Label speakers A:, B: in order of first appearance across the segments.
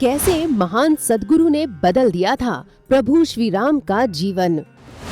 A: कैसे महान सद्गुरु ने बदल दिया था प्रभु श्री राम का जीवन।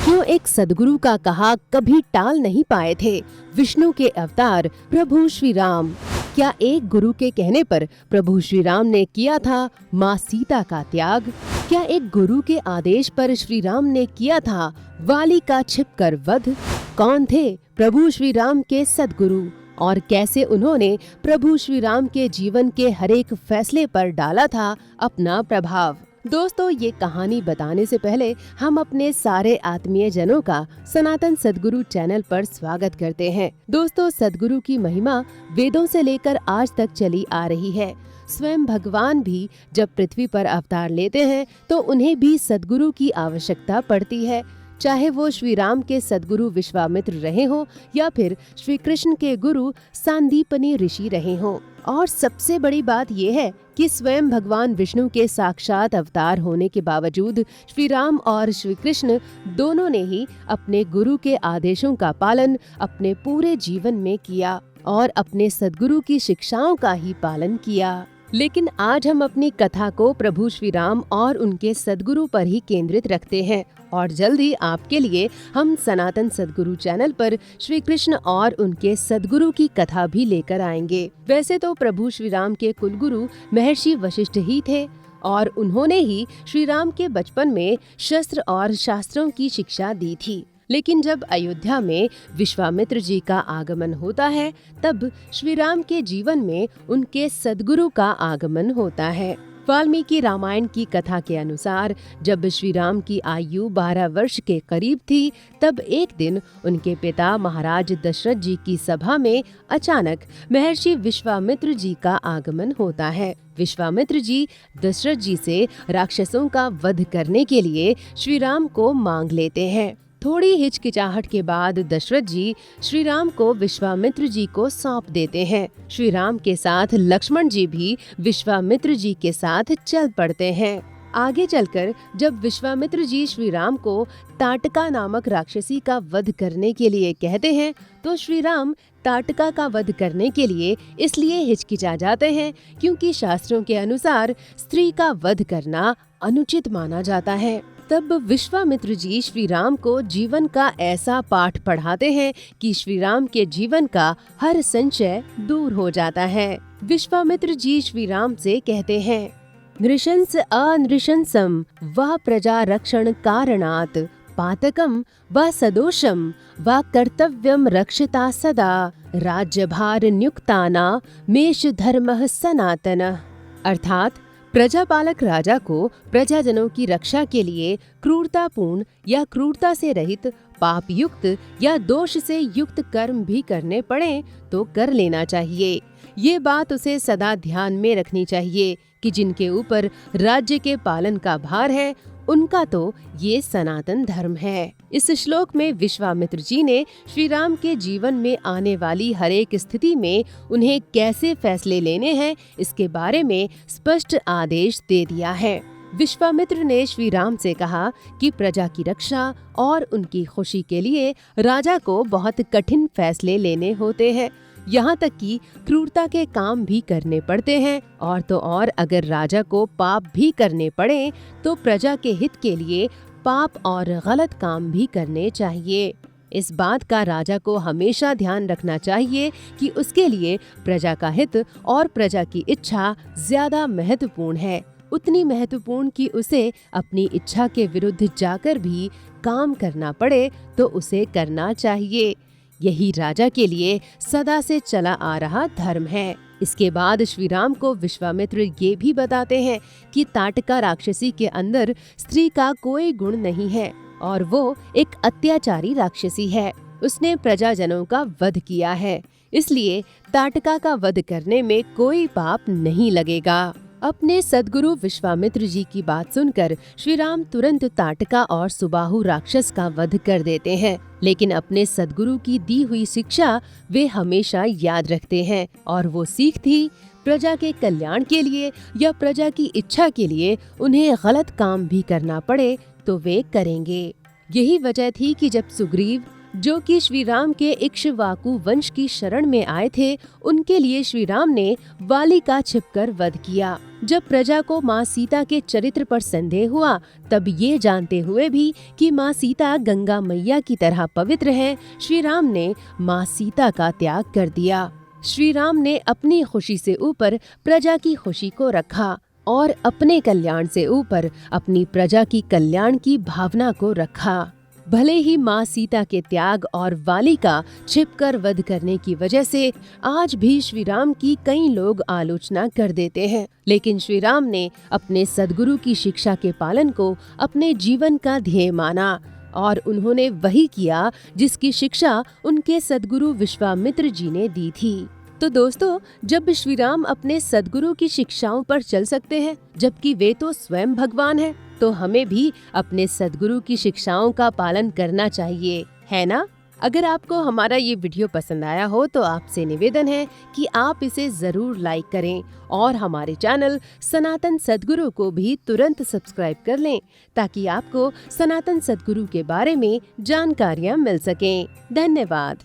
A: क्यों एक सद्गुरु का कहा कभी टाल नहीं पाए थे विष्णु के अवतार प्रभु श्री राम। क्या एक गुरु के कहने पर प्रभु श्री राम ने किया था माँ सीता का त्याग? क्या एक गुरु के आदेश पर श्री राम ने किया था वाली का छिपकर वध? कौन थे प्रभु श्री राम के सद्गुरु और कैसे उन्होंने प्रभु श्री राम के जीवन के हर एक फैसले पर डाला था अपना प्रभाव? दोस्तों, ये कहानी बताने से पहले हम अपने सारे आत्मीय जनों का सनातन सद्गुरु चैनल पर स्वागत करते हैं। दोस्तों, सद्गुरु की महिमा वेदों से लेकर आज तक चली आ रही है। स्वयं भगवान भी जब पृथ्वी पर अवतार लेते हैं तो उन्हें भी सद्गुरु की आवश्यकता पड़ती है, चाहे वो श्री राम के सद्गुरु विश्वामित्र रहे हों या फिर श्री कृष्ण के गुरु सांदीपनी ऋषि रहे हों। और सबसे बड़ी बात यह है कि स्वयं भगवान विष्णु के साक्षात अवतार होने के बावजूद श्री राम और श्री कृष्ण दोनों ने ही अपने गुरु के आदेशों का पालन अपने पूरे जीवन में किया और अपने सद्गुरु की शिक्षाओं का ही पालन किया। लेकिन आज हम अपनी कथा को प्रभु श्री राम और उनके सद्गुरु पर ही केंद्रित रखते हैं और जल्द ही आपके लिए हम सनातन सद्गुरु चैनल पर श्री कृष्ण और उनके सद्गुरु की कथा भी लेकर आएंगे। वैसे तो प्रभु श्री राम के कुलगुरु महर्षि वशिष्ठ ही थे और उन्होंने ही श्री राम के बचपन में शस्त्र और शास्त्रों की शिक्षा दी थी। लेकिन जब अयोध्या में विश्वामित्र जी का आगमन होता है तब श्री राम के जीवन में उनके सद्गुरु का आगमन होता है। वाल्मीकि रामायण की कथा के अनुसार जब श्री राम की आयु 12 वर्ष के करीब थी तब एक दिन उनके पिता महाराज दशरथ जी की सभा में अचानक महर्षि विश्वामित्र जी का आगमन होता है। विश्वामित्र जी दशरथ जी से राक्षसों का वध करने के लिए श्री राम को मांग लेते हैं। थोड़ी हिचकिचाहट के बाद दशरथ जी श्री राम को विश्वामित्र जी को सौंप देते हैं। श्री राम के साथ लक्ष्मण जी भी विश्वामित्र जी के साथ चल पड़ते हैं। आगे चलकर जब विश्वामित्र जी श्री राम को ताटका नामक राक्षसी का वध करने के लिए कहते हैं तो श्री राम ताटका का वध करने के लिए इसलिए हिचकिचा जाते हैं क्योंकि शास्त्रों के अनुसार स्त्री का वध करना अनुचित माना जाता है। तब विश्वामित्र जी श्री राम को जीवन का ऐसा पाठ पढ़ाते हैं कि श्री राम के जीवन का हर संशय दूर हो जाता है। विश्वामित्र जी श्री राम से कहते हैं, नृशंस अनृशंसम व प्रजा रक्षण कारणात् पातकम व सदोषम व कर्तव्यम रक्षिता सदा राज्यभार न्युक्ताना मेष धर्मः सनातनः। अर्थात प्रजापालक राजा को प्रजाजनों की रक्षा के लिए क्रूरतापूर्ण या क्रूरता से रहित पाप युक्त या दोष से युक्त कर्म भी करने पड़े तो कर लेना चाहिए। ये बात उसे सदा ध्यान में रखनी चाहिए कि जिनके ऊपर राज्य के पालन का भार है उनका तो ये सनातन धर्म है। इस श्लोक में विश्वामित्र जी ने श्री राम के जीवन में आने वाली हर एक स्थिति में उन्हें कैसे फैसले लेने हैं इसके बारे में स्पष्ट आदेश दे दिया है। विश्वामित्र ने श्री राम से कहा कि प्रजा की रक्षा और उनकी खुशी के लिए राजा को बहुत कठिन फैसले लेने होते हैं, यहाँ तक कि क्रूरता के काम भी करने पड़ते हैं और तो और अगर राजा को पाप भी करने पड़े तो प्रजा के हित के लिए पाप और गलत काम भी करने चाहिए। इस बात का राजा को हमेशा ध्यान रखना चाहिए कि उसके लिए प्रजा का हित और प्रजा की इच्छा ज्यादा महत्वपूर्ण है, उतनी महत्वपूर्ण कि उसे अपनी इच्छा के विरुद्ध जाकर भी काम करना पड़े तो उसे करना चाहिए। यही राजा के लिए सदा से चला आ रहा धर्म है। इसके बाद श्री राम को विश्वामित्र ये भी बताते हैं कि ताटका राक्षसी के अंदर स्त्री का कोई गुण नहीं है और वो एक अत्याचारी राक्षसी है। उसने प्रजाजनों का वध किया है, इसलिए ताटका का वध करने में कोई पाप नहीं लगेगा। अपने सद्गुरु विश्वामित्र जी की बात सुनकर श्री राम तुरंत ताटका और सुबाहु राक्षस का वध कर देते हैं। लेकिन अपने सद्गुरु की दी हुई शिक्षा वे हमेशा याद रखते हैं और वो सीख थी, प्रजा के कल्याण के लिए या प्रजा की इच्छा के लिए उन्हें गलत काम भी करना पड़े तो वे करेंगे। यही वजह थी कि जब सुग्रीव जो कि श्री राम के इक्ष्वाकु वंश की शरण में आए थे, उनके लिए श्री राम ने वाली का छिपकर वध किया। जब प्रजा को माँ सीता के चरित्र पर संदेह हुआ, तब ये जानते हुए भी कि माँ सीता गंगा मैया की तरह पवित्र है, श्री राम ने माँ सीता का त्याग कर दिया। श्री राम ने अपनी खुशी से ऊपर प्रजा की खुशी को रखा और अपने कल्याण से ऊपर अपनी प्रजा की कल्याण की भावना को रखा। भले ही माँ सीता के त्याग और वाली का छिपकर वध करने की वजह से आज भी श्री राम की कई लोग आलोचना कर देते हैं, लेकिन श्री राम ने अपने सद्गुरु की शिक्षा के पालन को अपने जीवन का ध्येय माना और उन्होंने वही किया जिसकी शिक्षा उनके सद्गुरु विश्वामित्र जी ने दी थी। तो दोस्तों, जब श्री राम अपने सद्गुरु की शिक्षाओं पर चल सकते हैं, जबकि वे तो स्वयं भगवान हैं, तो हमें भी अपने सद्गुरु की शिक्षाओं का पालन करना चाहिए, है ना? अगर आपको हमारा ये वीडियो पसंद आया हो तो आपसे निवेदन है कि आप इसे जरूर लाइक करें और हमारे चैनल सनातन सद्गुरु को भी तुरंत सब्सक्राइब कर लें, ताकि आपको सनातन सद्गुरु के बारे में जानकारियाँ मिल सकें। धन्यवाद।